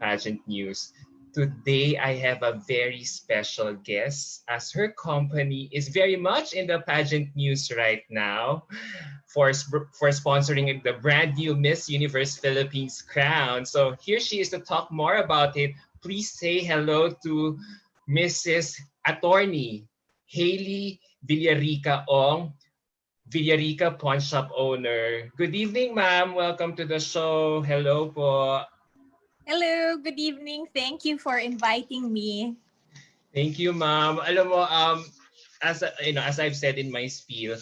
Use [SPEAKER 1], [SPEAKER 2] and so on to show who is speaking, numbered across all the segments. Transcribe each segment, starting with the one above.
[SPEAKER 1] pageant news. Today, I have a very special guest as her company is very much in the pageant news right now for sponsoring the brand new Miss Universe Philippines crown. So here she is to talk more about it. Please say hello to Mrs. Attorney Hailey Villarica-Ong, Villarica Pawnshop owner. Good evening, ma'am. Welcome to the show. Hello po.
[SPEAKER 2] Hello, good evening. Thank you for inviting me.
[SPEAKER 1] Thank you, ma'am. Alam mo, as I've said in my spiel,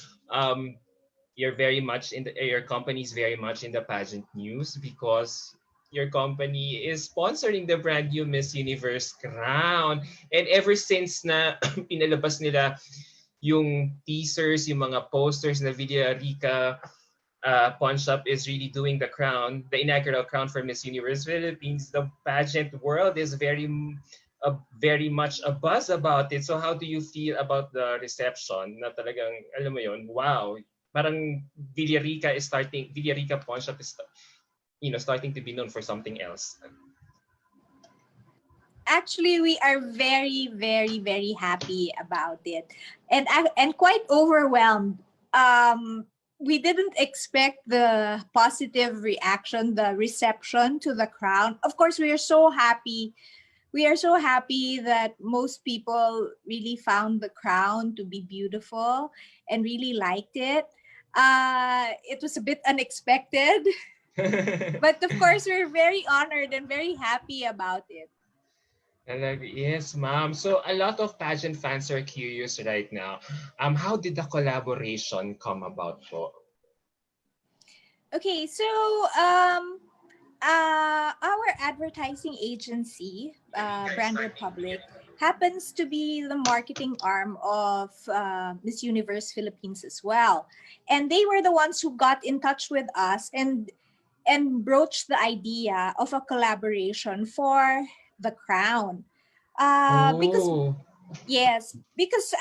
[SPEAKER 1] you're very much your company is very much in the pageant news because your company is sponsoring the brand new Miss Universe crown. And ever since na pinalabas nila yung teasers, yung mga posters na Villarica Pawnshop is really doing the crown, the inaugural crown for Miss Universe Philippines, the pageant world is very much a buzz about it. So how do you feel about the reception na talagang, alam mo yun, wow, parang Villarica Pawnshop is, starting to be known for something else.
[SPEAKER 2] Actually, we are very, very, very happy about it, and quite overwhelmed. We didn't expect the positive reaction, the reception to the crown. Of course, we are so happy. We are so happy that most people really found the crown to be beautiful and really liked it. It was a bit unexpected, but of course, we're very honored and very happy about it.
[SPEAKER 1] Yes, ma'am. So a lot of pageant fans are curious right now. How did the collaboration come about po?
[SPEAKER 2] Okay, so our advertising agency, Brand Republic, happens to be the marketing arm of Miss Universe Philippines as well. And they were the ones who got in touch with us and broached the idea of a collaboration for the crown. Because yes, because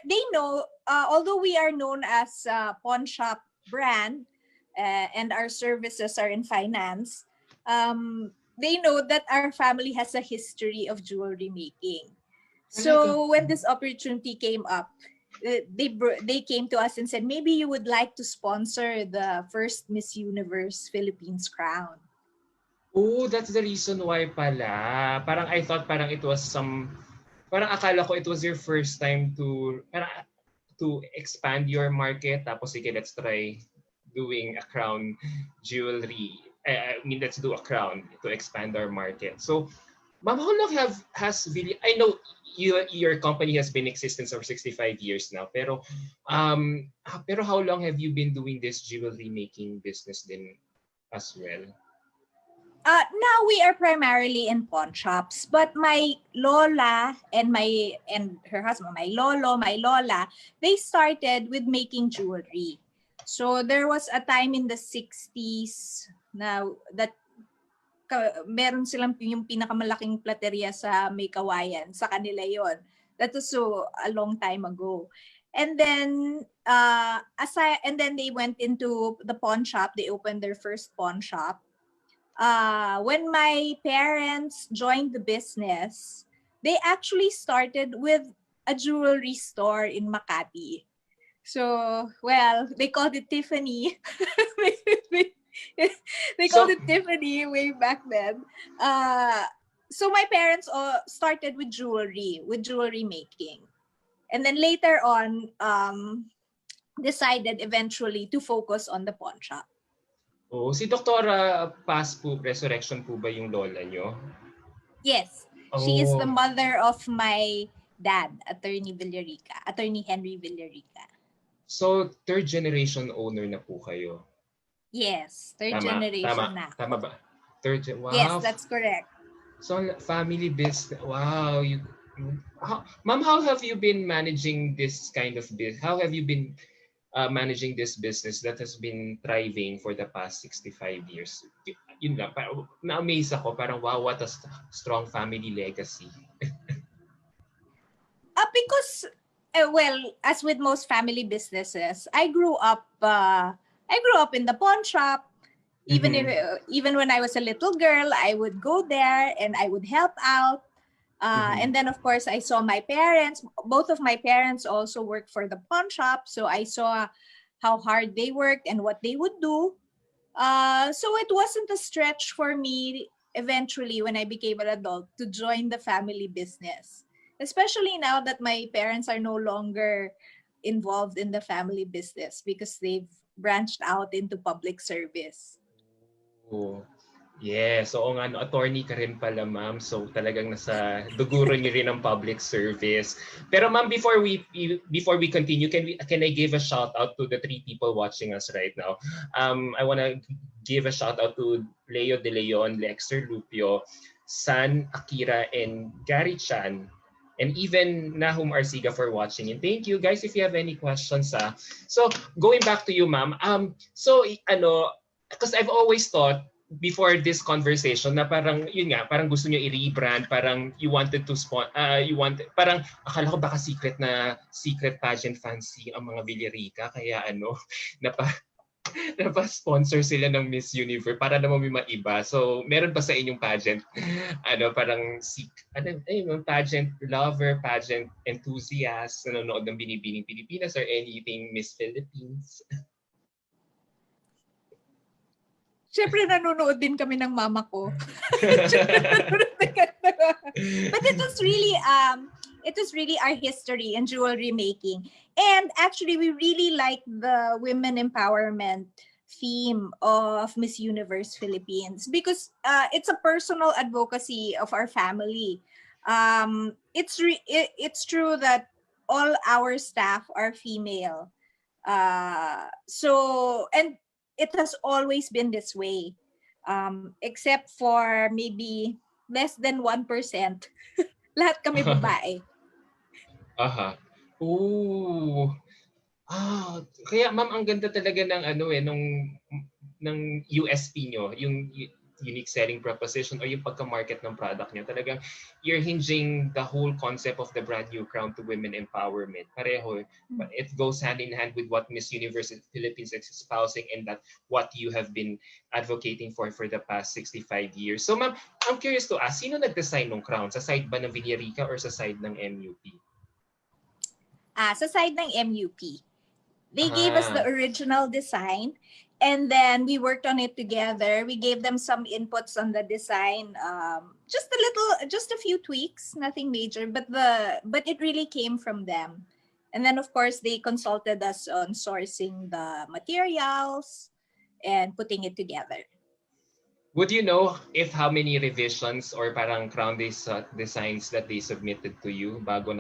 [SPEAKER 2] they know, although we are known as a pawn shop brand, and our services are in finance, they know that our family has a history of jewelry making. So when this opportunity came up, they came to us and said, maybe you would like to sponsor the first Miss Universe Philippines crown.
[SPEAKER 1] Oh, that's the reason why pala. Parang I thought parang it was parang akala ko it was your first time to expand your market. Tapos sige, let's try doing a crown jewelry. I mean, let's do a crown to expand our market. So, ma'am, how long has really? I know your company has been in existence for 65 years now. Pero how long have you been doing this jewelry making business then as well?
[SPEAKER 2] Now we are primarily in pawn shops, but my lola and her husband, my lolo, my lola, they started with making jewelry. So there was a time in the 60s now that meron silang yung pinakamalaking plateria sa May Kawayan, sa kanila yon. That was so a long time ago. And then they went into the pawn shop. They opened their first pawn shop. When my parents joined the business, they actually started with a jewelry store in Makati. So, well, they called it Tiffany. They called it Tiffany way back then. So my parents started with jewelry making. And then later on, decided eventually to focus on the pawn shop.
[SPEAKER 1] Oh, si Doktora Paz po, Resurrection po ba yung lola nyo?
[SPEAKER 2] Yes. She is the mother of my dad, Atty Henry Villarica.
[SPEAKER 1] So, third generation owner na po kayo?
[SPEAKER 2] Yes, third generation na.
[SPEAKER 1] Tama ba? Wow.
[SPEAKER 2] Yes, that's correct.
[SPEAKER 1] So, family business. Wow. Ma'am, how have you been managing this kind of business? How have you been managing this business that has been thriving for the past 65 years? Yun lang, na-amaze ako, parang wow, what a strong family legacy.
[SPEAKER 2] Because, well, as with most family businesses, I grew up in the pawn shop, Even when I was a little girl, I would go there and I would help out. And then, of course, I saw my parents. Both of my parents also worked for the pawn shop. So I saw how hard they worked and what they would do. So it wasn't a stretch for me eventually when I became an adult to join the family business. Especially now that my parents are no longer involved in the family business because they've branched out into public service.
[SPEAKER 1] Oh. Yes, oo nga, no, attorney ka rin pala, ma'am. So talagang nasa duguro niyo rin ang public service. Pero ma'am, before we continue, can I give a shout out to the 3 people watching us right now? I want to give a shout out to Leo De Leon, Lexter Lupio, San Akira, and Gary Chan. And even Nahum Arsiga for watching. And thank you guys if you have any questions. So going back to you, ma'am. Because I've always thought before this conversation na parang yun nga, parang gusto niyo i-rebrand, parang you wanted to parang akala ko baka secret pageant fancy ang mga Villarica, kaya napa-sponsor sila ng Miss Universe para naman may maiba. So meron ba sa inyong pageant parang pageant lover, pageant enthusiast, nanonood ng Binibining Pilipinas or anything Miss Philippines?
[SPEAKER 2] Siyempre, nanonood din kami ng mama ko. But it was really our history in jewelry making. And actually, we really like the women empowerment theme of Miss Universe Philippines because it's a personal advocacy of our family. It's true that all our staff are female. And it has always been this way, except for maybe less than 1%. Lahat kami babae.
[SPEAKER 1] Aha. Ooh. Kaya ma'am, ang ganda talaga ng ng USP nyo, yung unique selling proposition o yung pagka-market ng product niya. Talagang you're hinging the whole concept of the brand new crown to women empowerment. Pareho. It goes hand in hand with what Miss Universe Philippines is espousing and that what you have been advocating for the past 65 years. So ma'am, I'm curious to ask, sino nag-design ng crown? Sa side ba ng Villarica or sa side ng MUP?
[SPEAKER 2] Sa side ng MUP. They gave us the original design and then we worked on it together. We gave them some inputs on the design, just a few tweaks, nothing major, but it really came from them. And then of course they consulted us on sourcing the materials and putting it together.
[SPEAKER 1] Would you know if how many revisions or parang crown designs that they submitted to you bago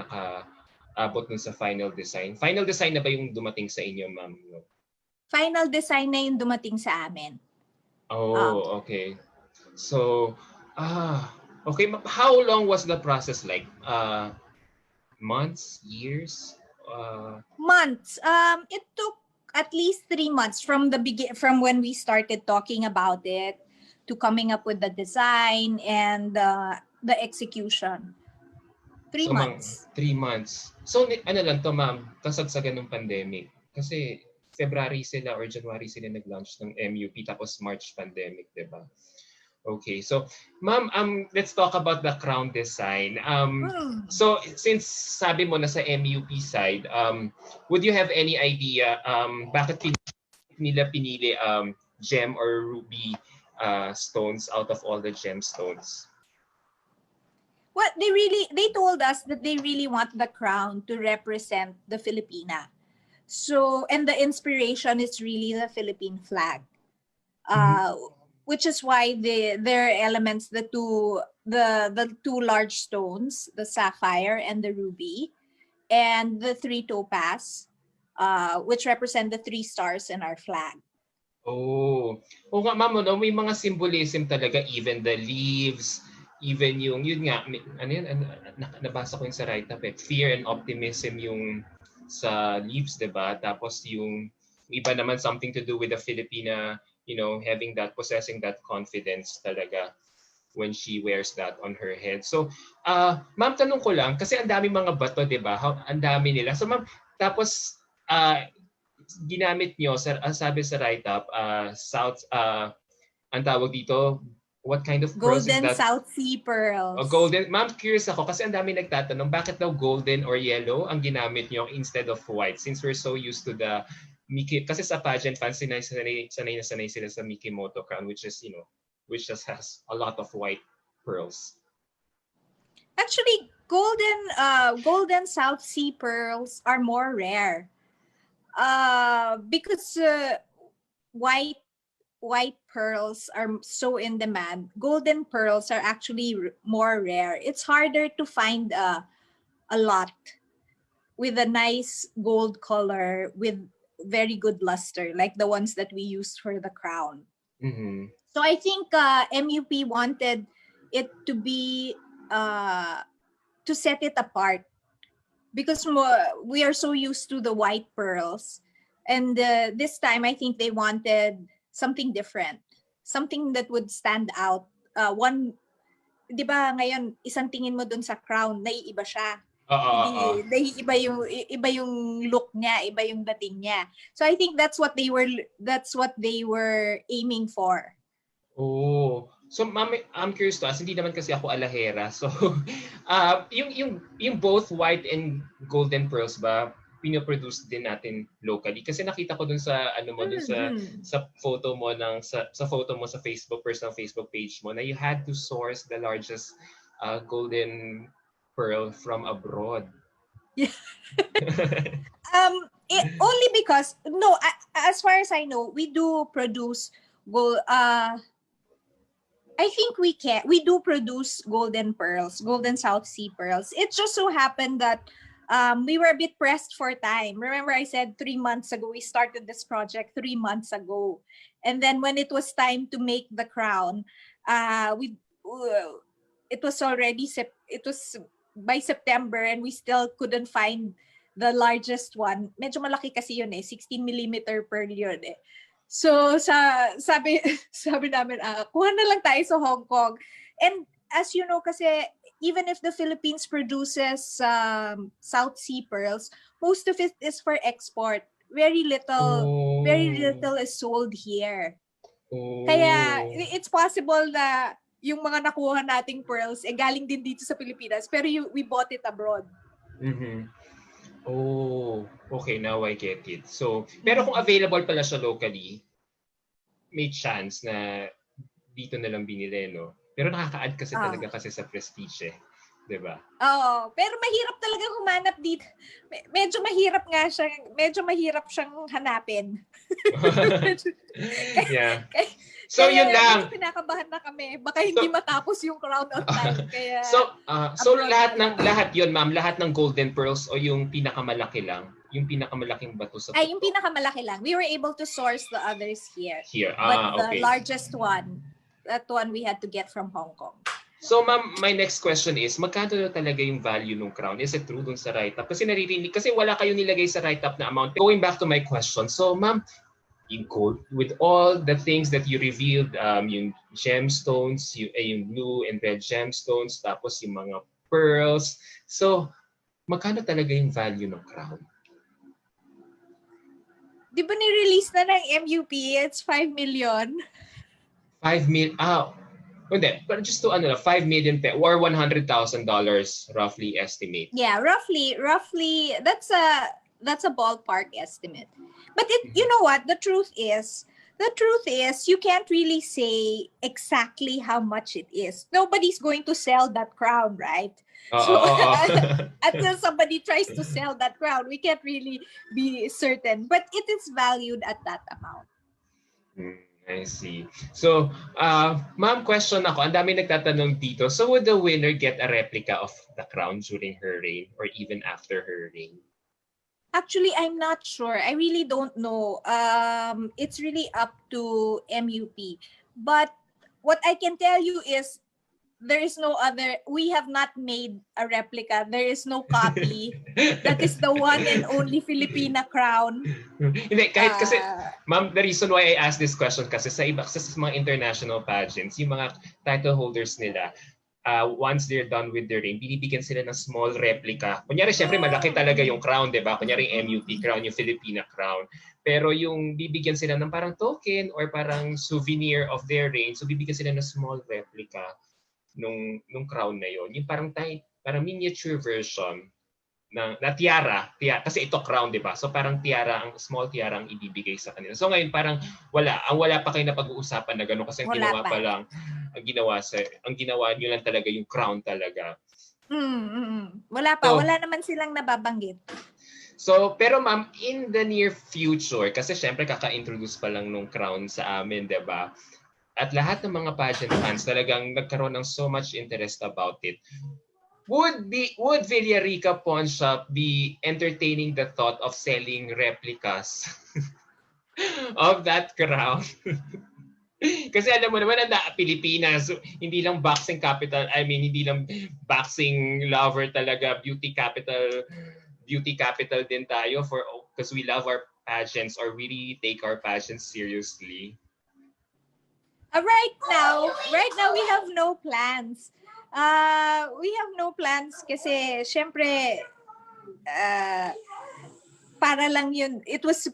[SPEAKER 1] abot dun sa final design? Final design na ba yung dumating sa inyo, ma'am?
[SPEAKER 2] Final design na yung dumating sa amin.
[SPEAKER 1] Oh, okay. So, okay. How long was the process like? Months? Years?
[SPEAKER 2] Months. It took at least 3 months from when we started talking about it to coming up with the design and the execution. 3 months.
[SPEAKER 1] 3 months. So, lang to, ma'am, kasagsagan ng pandemic. Kasi February sila or January sila nag-launch ng MUP tapos March pandemic, di ba? Okay. So, ma'am, let's talk about the crown design. So, since sabi mo na sa MUP side, would you have any idea bakit nila pinili gem or ruby stones out of all the gemstones?
[SPEAKER 2] Well, they told us that they really want the crown to represent the Filipina. So, and the inspiration is really the Philippine flag. Which is why their elements, the two large stones, the sapphire and the ruby, and the 3 topaz, which represent the 3 stars in our flag.
[SPEAKER 1] Oh nga, ma'am, no, may mga symbolism talaga, even the leaves, even yun nga, nabasa ko yun sa write-up fear and optimism yung sa leaves, diba? Tapos yung iba naman something to do with the Filipina, possessing that confidence talaga when she wears that on her head. So, ma'am, tanong ko lang, kasi ang dami mga bato, diba? Ang dami nila. So, ma'am, tapos, ginamit nyo, sabi sa write-up, ang tawag dito, what kind of pearls is
[SPEAKER 2] Golden
[SPEAKER 1] that?
[SPEAKER 2] South Sea pearls.
[SPEAKER 1] Golden. Ma'am, curious ako kasi ang dami nagtatanong, bakit daw golden or yellow ang ginamit niyo instead of white? Since we're so used to the Mickey, kasi sa pageant fans, sanay sila sa Mickey Moto crown, which is, which just has a lot of white pearls.
[SPEAKER 2] Actually, golden South Sea pearls are more rare. Because white pearls are so in demand. Golden pearls are actually more rare. It's harder to find a lot with a nice gold color with very good luster, like the ones that we used for the crown.
[SPEAKER 1] Mm-hmm.
[SPEAKER 2] So I think MUP wanted it to be to set it apart, because we are so used to the white pearls, and this time I think they wanted something different, something that would stand out. One, di ba ngayon, isang tingin mo dun sa crown, naiiba siya. Iba yung look niya, iba yung dating niya. So I think that's what they were aiming for.
[SPEAKER 1] Oh. So, ma'am, I'm curious to ask, hindi naman kasi ako alahera. So, yung both white and golden pearls ba, pinoproduce din natin locally? Kasi nakita ko dun sa sa photo mo sa photo mo sa Facebook, personal Facebook page mo, na you had to source the largest golden pearl from abroad.
[SPEAKER 2] Yeah. Only because as far as I know, we do produce gold. I think we do produce golden pearls, golden South Sea pearls. It just so happened that we were a bit pressed for time. Remember, I said 3 months ago, we started this project 3 months ago. And then when it was time to make the crown, it was by September, and we still couldn't find the largest one. Medyo malaki kasi yun 16mm pearl yun So sabi namin, kuha na lang tayo sa Hong Kong. And as you know, kasi even if the Philippines produces South Sea pearls, most of it is for export. Very little is sold here. Kaya it's possible na yung mga nakuha nating pearls galing din dito sa Pilipinas, pero we bought it abroad.
[SPEAKER 1] Mm-hmm. Oh, okay, now I get it. So, pero kung available pala siya locally, may chance na dito na lang binili, no? Pero nakaka-add kasi talaga kasi sa prestige, diba?
[SPEAKER 2] Oo, pero mahirap talaga humanap dito. Medyo mahirap siyang hanapin.
[SPEAKER 1] Yeah. So yun lang.
[SPEAKER 2] Pinakabahan na kami. Baka hindi matapos yung crown on time. Kaya
[SPEAKER 1] so lahat yun, ma'am, lahat ng golden pearls o yung pinakamalaki lang, yung pinakamalaking bato sa
[SPEAKER 2] yung pinakamalaki lang. We were able to source the others here. But the largest one, that one we had to get from Hong Kong.
[SPEAKER 1] So ma'am, my next question is, magkano na talaga yung value ng crown? Is it true dun sa write-up? Kasi kasi wala kayo nilagay sa write-up na amount. Going back to my question, so ma'am, yung gold, with all the things that you revealed, yung gemstones, yung blue and red gemstones, tapos yung mga pearls. So, magkano talaga yung value ng crown?
[SPEAKER 2] Di ba ni-release na ng MUP? It's 5 million.
[SPEAKER 1] 5 million? Hindi, but just to 5 million or $100,000 roughly estimate.
[SPEAKER 2] Yeah, roughly, that's a ballpark estimate. But you know what? The truth is, you can't really say exactly how much it is. Nobody's going to sell that crown, right? Until somebody tries to sell that crown, we can't really be certain. But it is valued at that amount.
[SPEAKER 1] I see. So, ma'am, question ako. Ang dami nagtatanong dito. So, would the winner get a replica of the crown during her reign or even after her reign?
[SPEAKER 2] Actually, I'm not sure. I really don't know. It's really up to MUP. But what I can tell you is we have not made a replica. There is no copy. That is the one and only Filipina crown.
[SPEAKER 1] Hindi, kahit kasi, ma'am, the reason why I asked this question kasi sa mga international pageants, yung mga title holders nila, once they're done with their reign, binibigyan sila ng small replica. Kunyari, syempre, malaki talaga yung crown, di ba? Kunyari, MUP crown, yung Filipina crown. Pero yung bibigyan sila ng parang token or parang souvenir of their reign, so bibigyan sila ng small replica nung crown na yon. Yung parang miniature version na tiara, kasi ito crown, di ba? So parang tiara, small tiara ang ibibigay sa kanila. So ngayon parang wala pa kayo na pag-uusapan na gano'n kasi ang ginawa pa lang, ang ginawa niyo lang talaga yung crown talaga.
[SPEAKER 2] Wala pa, wala naman silang nababanggit.
[SPEAKER 1] So, pero ma'am, in the near future, kasi syempre kaka-introduce pa lang nung crown sa amin, di ba? At lahat ng mga pageant fans talagang nagkaroon ng so much interest about it. Would Villarica Pawnshop be entertaining the thought of selling replicas of that crown? Kasi alam mo naman na Pilipinas, hindi lang boxing capital, hindi lang boxing lover talaga, beauty capital din tayo because we love our pageants or really take our pageants seriously.
[SPEAKER 2] Right now we have no plans. We have no plans kasi syempre para lang yun. It's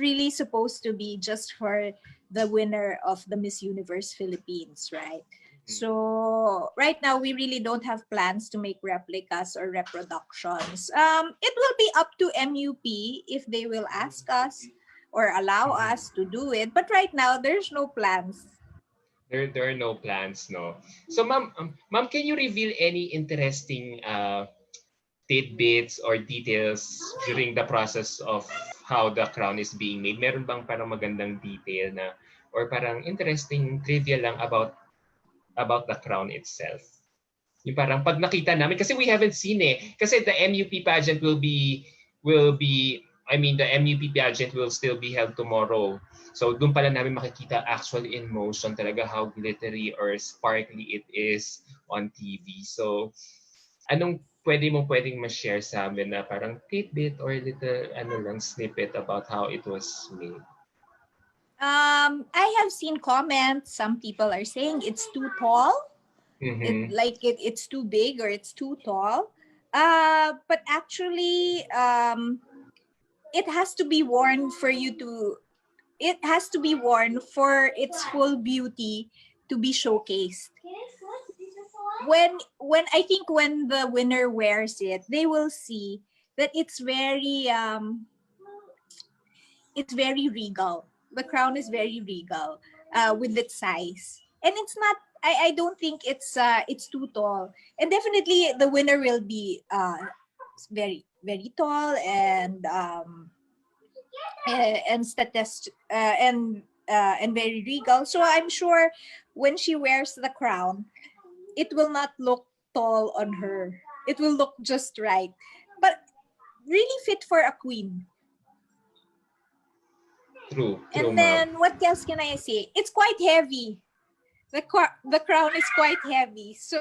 [SPEAKER 2] really supposed to be just for the winner of the Miss Universe Philippines, right? So right now we really don't have plans to make replicas or reproductions. It will be up to MUP if they will ask us or allow us to do it. But right now there's no plans.
[SPEAKER 1] There are no plans, no. So, ma'am, can you reveal any interesting tidbits or details during the process of how the crown is being made? Meron bang parang magandang detail na or parang interesting trivia lang about the crown itself? Yung parang pag nakita namin, kasi we haven't seen kasi the MUP pageant the MUP pageant will still be held tomorrow. So doon pala namin makikita actually in motion talaga how glittery or sparkly it is on TV. So anong pwedeng ma-share sa amin na parang tidbit or little snippet about how it was made?
[SPEAKER 2] I have seen comments. Some people are saying it's too tall. It's too big or it's too tall. But actually, it has to be worn for its full beauty to be showcased. When I think when the winner wears it, they will see that it's very regal. The crown is very regal with its size, and it's not. I don't think it's too tall, and definitely the winner will be very very tall and very regal. So I'm sure when she wears the crown, it will not look tall on her. It will look just right, but really fit for a queen.
[SPEAKER 1] True,
[SPEAKER 2] and then what else can I say? It's quite heavy. The crown is quite heavy. So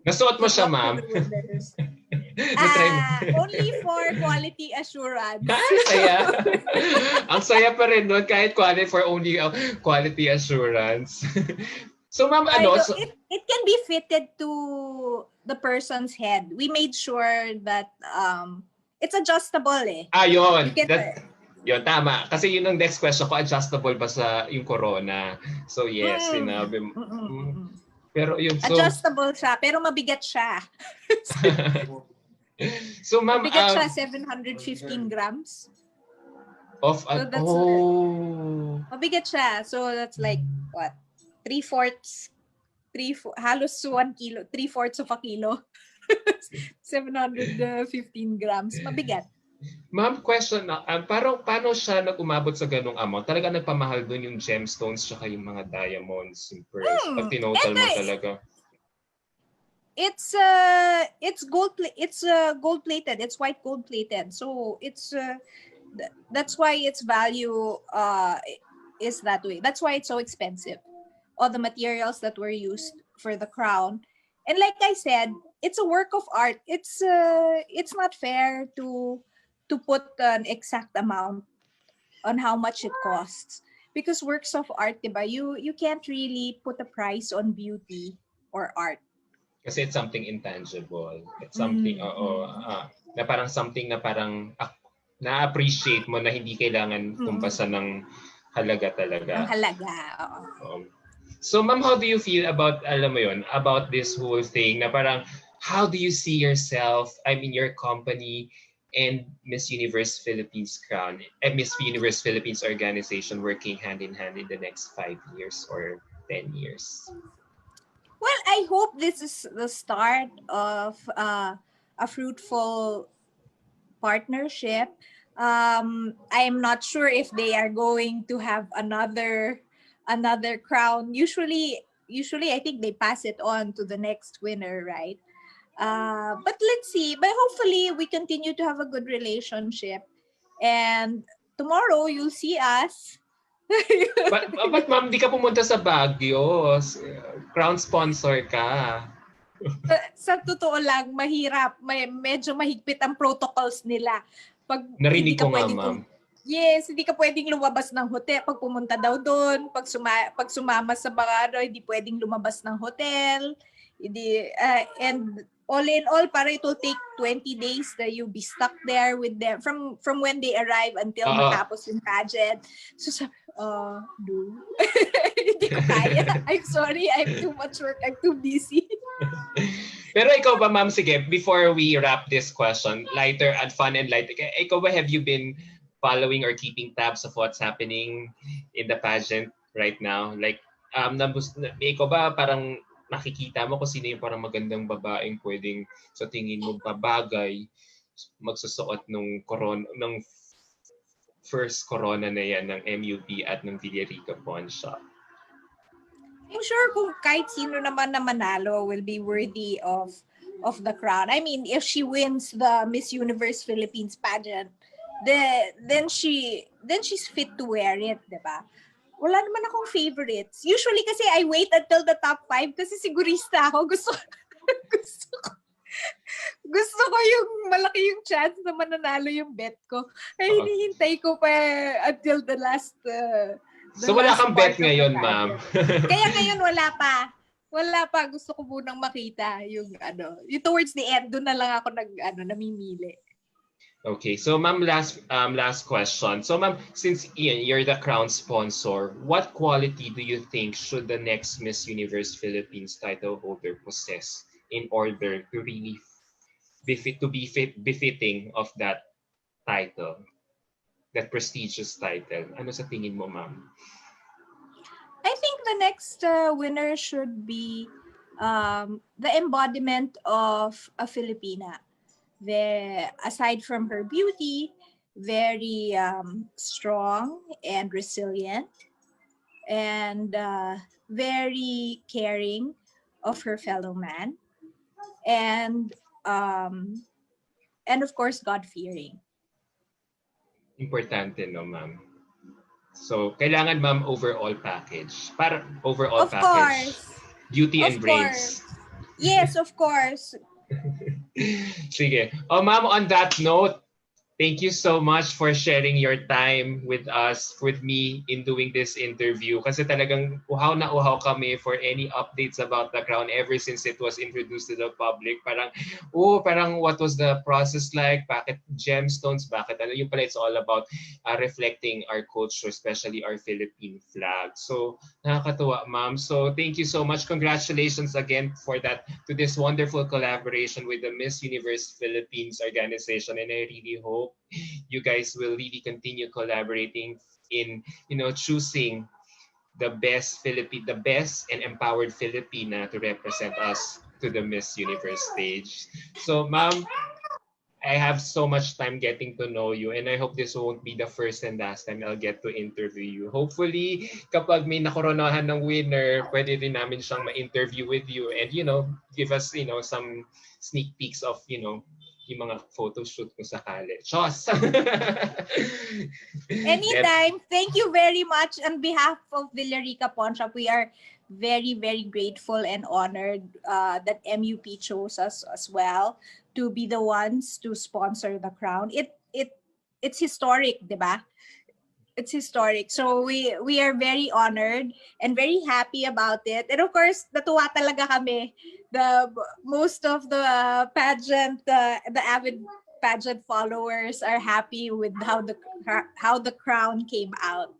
[SPEAKER 1] nasuot mo siya, ma'am?
[SPEAKER 2] Only for quality assurance.
[SPEAKER 1] Saya. Ang saya pa rin nun kahit for only quality assurance. So ma'am,
[SPEAKER 2] it can be fitted to the person's head. We made sure that it's adjustable
[SPEAKER 1] Yun. Yun, tama. Kasi yun ang next question ko, adjustable ba sa yung corona? So yes, sinabi mo. Pero yun, so
[SPEAKER 2] adjustable siya, pero mabigat siya.
[SPEAKER 1] So ma'am,
[SPEAKER 2] mabigat siya 715 grams. Mabigat siya. So that's like what? 3/4 halos 1 kilo, 3/4 of a kilo. 715 grams. Mabigat.
[SPEAKER 1] Ma'am, question na, paano siya nag-umabot sa ganung amount? Talaga nagpamahal doon yung gemstones tsaka yung mga diamonds, yung pearls. Pag tinotal mo talaga.
[SPEAKER 2] It's gold plated. It's white gold plated. So it's that's why its value is that way. That's why it's so expensive. All the materials that were used for the crown. And like I said, it's a work of art. It's not fair to put an exact amount on how much it costs, because works of art, diba, you can't really put a price on beauty or art.
[SPEAKER 1] Kasi it's something intangible. It's something, na parang something na parang na-appreciate mo na hindi kailangan tumpasan ng halaga talaga.
[SPEAKER 2] Ang halaga,
[SPEAKER 1] So ma'am, how do you feel about, alam mo yun, about this whole thing na parang, how do you see yourself, I mean your company and Miss Universe Philippines Crown, Miss Universe Philippines organization working hand in hand in the next 5 years or 10 years?
[SPEAKER 2] Well, I hope this is the start of a fruitful partnership. I'm not sure if they are going to have another crown. Usually I think they pass it on to the next winner, right? But let's see. But hopefully we continue to have a good relationship. And tomorrow you'll see us.
[SPEAKER 1] But ma'am, di ka pumunta sa Baguio. Crown sponsor ka.
[SPEAKER 2] Sa totoo lang, mahirap. Medyo mahigpit ang protocols nila. Pag
[SPEAKER 1] Narinig ko nga, ma'am.
[SPEAKER 2] Yes, hindi ka pwedeng lumabas ng hotel. Pag pumunta daw doon, pag sumama sa mga hindi pwedeng lumabas ng hotel. Hindi, and all in all, para it will take 20 days that you'll be stuck there with them from when they arrive until matapos yung pageant. So sabi, hindi ko kaya. I'm sorry, I have too much work. I'm too busy.
[SPEAKER 1] Pero ikaw ba, ma'am, sige, before we wrap this question, lighter and fun and light, ikaw ba, have you been following or keeping tabs of what's happening in the pageant right now? Like, ikaw ba parang nakikita mo kung sino yung parang magandang babaeng pwedeng sa tingin mo babagay magsusuot nung first corona na yan ng MUP at ng Villarica Pawnshop?
[SPEAKER 2] I'm sure kung kahit sino naman na manalo will be worthy of the crown. I mean, if she wins the Miss Universe Philippines pageant, then she's fit to wear it, diba? Wala naman akong favorites. Usually kasi I wait until the top 5 kasi sigurista ako. Gusto ko yung malaki yung chance na mananalo yung bet ko. Ay, hinihintay ko pa until the last
[SPEAKER 1] so wala kang bet ngayon, ma'am?
[SPEAKER 2] Kaya ngayon wala pa. Wala pa. Gusto ko munang makita yung yung towards the end, doon na lang ako namimili.
[SPEAKER 1] Okay, so ma'am, last question. So ma'am, since Ian, you're the crown sponsor, what quality do you think should the next Miss Universe Philippines title holder possess in order to really befitting of that title, that prestigious title? Ano sa tingin mo, ma'am?
[SPEAKER 2] I think the next winner should be the embodiment of a Filipina. Aside from her beauty, very strong and resilient, and very caring of her fellow man, and of course God-fearing.
[SPEAKER 1] Importante, no, ma'am? So, kailangan, ma'am, overall package. Para overall
[SPEAKER 2] of
[SPEAKER 1] package.
[SPEAKER 2] Course.
[SPEAKER 1] Beauty
[SPEAKER 2] of
[SPEAKER 1] and brains.
[SPEAKER 2] Yes, of course.
[SPEAKER 1] Sige. Oh, ma'am, on that note, thank you so much for sharing your time with us, with me in doing this interview. Kasi talagang uhaw na uhaw kami for any updates about the crown ever since it was introduced to the public. Parang what was the process like? Bakit gemstones? Bakit yung pala it's all about reflecting our culture, especially our Philippine flag. So nakakatuwa, ma'am. So thank you so much. Congratulations again for that, to this wonderful collaboration with the Miss Universe Philippines organization, and I really hope you guys will really continue collaborating in choosing the best and empowered Filipina to represent us to the Miss Universe stage. So ma'am, I have so much time getting to know you, and I hope this won't be the first and last time I'll get to interview you. Hopefully, kapag may nakoronahan ng winner, pwede din namin siyang ma-interview with you and, give us, some sneak peeks of, yung mga photo shoot kung sakali. Chos!
[SPEAKER 2] Anytime. Thank you very much. On behalf of Villarica Pawnshop, we are very, very grateful and honored that MUP chose us as well to be the ones to sponsor the crown. It's historic, diba? It's historic. So we are very honored and very happy about it. And of course, natuwa talaga kami. Most of the pageant, the avid pageant followers are happy with how the crown came out.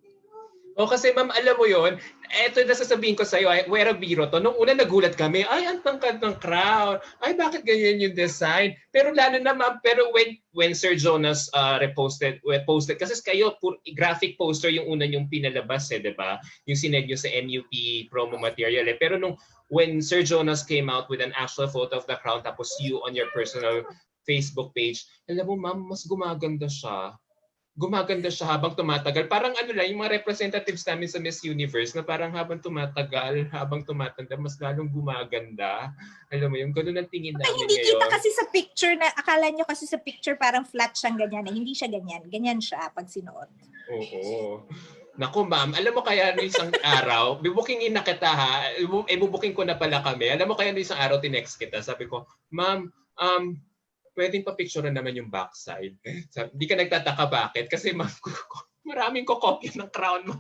[SPEAKER 1] O kasi ma'am, alam mo yon, eto na sasabihin ko sa'yo, where a biro to. Nung una nagulat kami, ay, ang tangkad ng crown. Ay, bakit ganyan yung design? Pero lalo na ma'am, pero when Sir Jonas posted, kasi kayo, graphic poster yung una yung pinalabas di ba? Yung sinend nyo sa MUP promo material Pero when Sir Jonas came out with an actual photo of the crown, tapos you on your personal Facebook page, alam mo ma'am, mas gumaganda siya habang tumatagal. Parang lang, yung mga representatives namin sa Miss Universe na parang habang tumatagal, habang tumatanda, mas lalong gumaganda. Alam mo yung ganun ang tingin namin
[SPEAKER 2] hindi
[SPEAKER 1] ngayon.
[SPEAKER 2] Kita kasi sa picture na, akala nyo kasi sa picture parang flat siyang ganyan. Hindi siya ganyan. Ganyan siya pag sinuot.
[SPEAKER 1] Oo. Naku ma'am, alam mo kaya no isang araw, bubukingin na kita ha, bubuking ko na pala kami. Alam mo kaya no isang araw tinext kita, sabi ko, ma'am, pwedeng pa-picture naman yung backside. Hindi ka nagtataka bakit? Kasi maraming kokopya ng crown mo.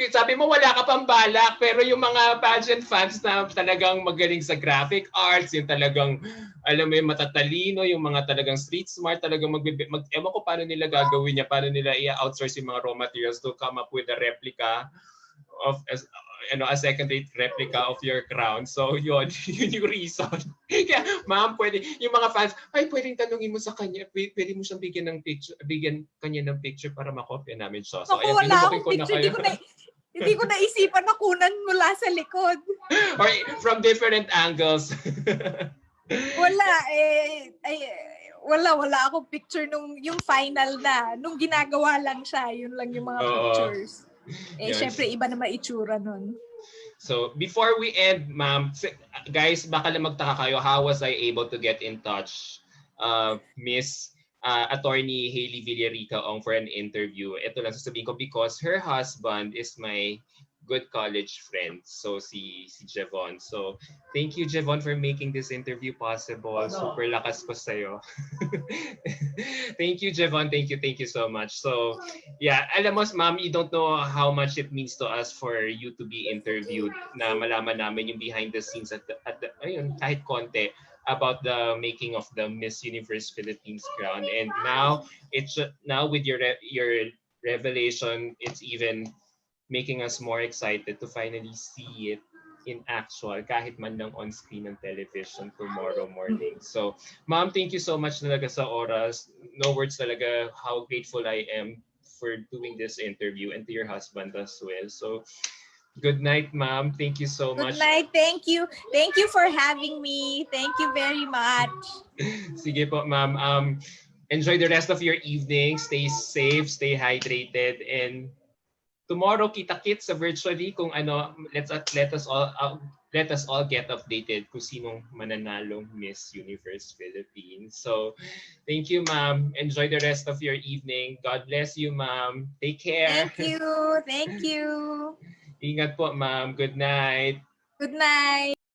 [SPEAKER 1] Sabi mo wala ka pang balak, pero yung mga pageant fans na talagang magaling sa graphic arts, yung talagang, alam mo yung matatalino, yung mga talagang street smart, talagang ewan ko paano nila gagawin niya, paano nila i-outsource yung mga raw materials to come up with a replica of a second-rate replica of your crown. So yun yung reason. Kaya ma'am, pwede yung mga fans, ay pwedeng tanungin mo sa kanya, pwede mo siyang bigyan kanya ng picture para makopya namin siya. So
[SPEAKER 2] ayan, wala akong picture. Hindi ko naisipan na kunan mula sa likod.
[SPEAKER 1] Or from different angles.
[SPEAKER 2] Wala wala akong picture yung final na, nung ginagawa lang siya, yun lang yung mga pictures. Syempre, iba naman itsura nun.
[SPEAKER 1] So, before we end, ma'am, guys, baka lang magtaka kayo, how was I able to get in touch Miss Atty Hailey Villarica-Ong for an interview? Ito lang sasabihin ko because her husband is my good college friend. So, si Jevon. So, thank you, Jevon, for making this interview possible. Super lakas ko sa'yo. Thank you, Jevon. Thank you so much. So, yeah, alam mo, ma'am, you don't know how much it means to us for you to be interviewed, na malaman namin yung behind the scenes ayun, kahit konti about the making of the Miss Universe Philippines crown. And now with your revelation, it's even making us more excited to finally see it in actual, kahit man lang on screen ng television tomorrow morning. So, ma'am, thank you so much talaga sa oras. No words talaga how grateful I am for doing this interview, and to your husband as well. So, good night, ma'am. Thank you so much.
[SPEAKER 2] Good night. Thank you. Thank you for having me. Thank you very much.
[SPEAKER 1] Sige po, ma'am. Enjoy the rest of your evening. Stay safe, stay hydrated, and tomorrow kita-kits sa virtually kung let us all get updated kung sinong mananalong Miss Universe Philippines. So, thank you, ma'am. Enjoy the rest of your evening. God bless you, ma'am. Take care.
[SPEAKER 2] Thank you.
[SPEAKER 1] Ingat po, ma'am. Good night.
[SPEAKER 2] Good night.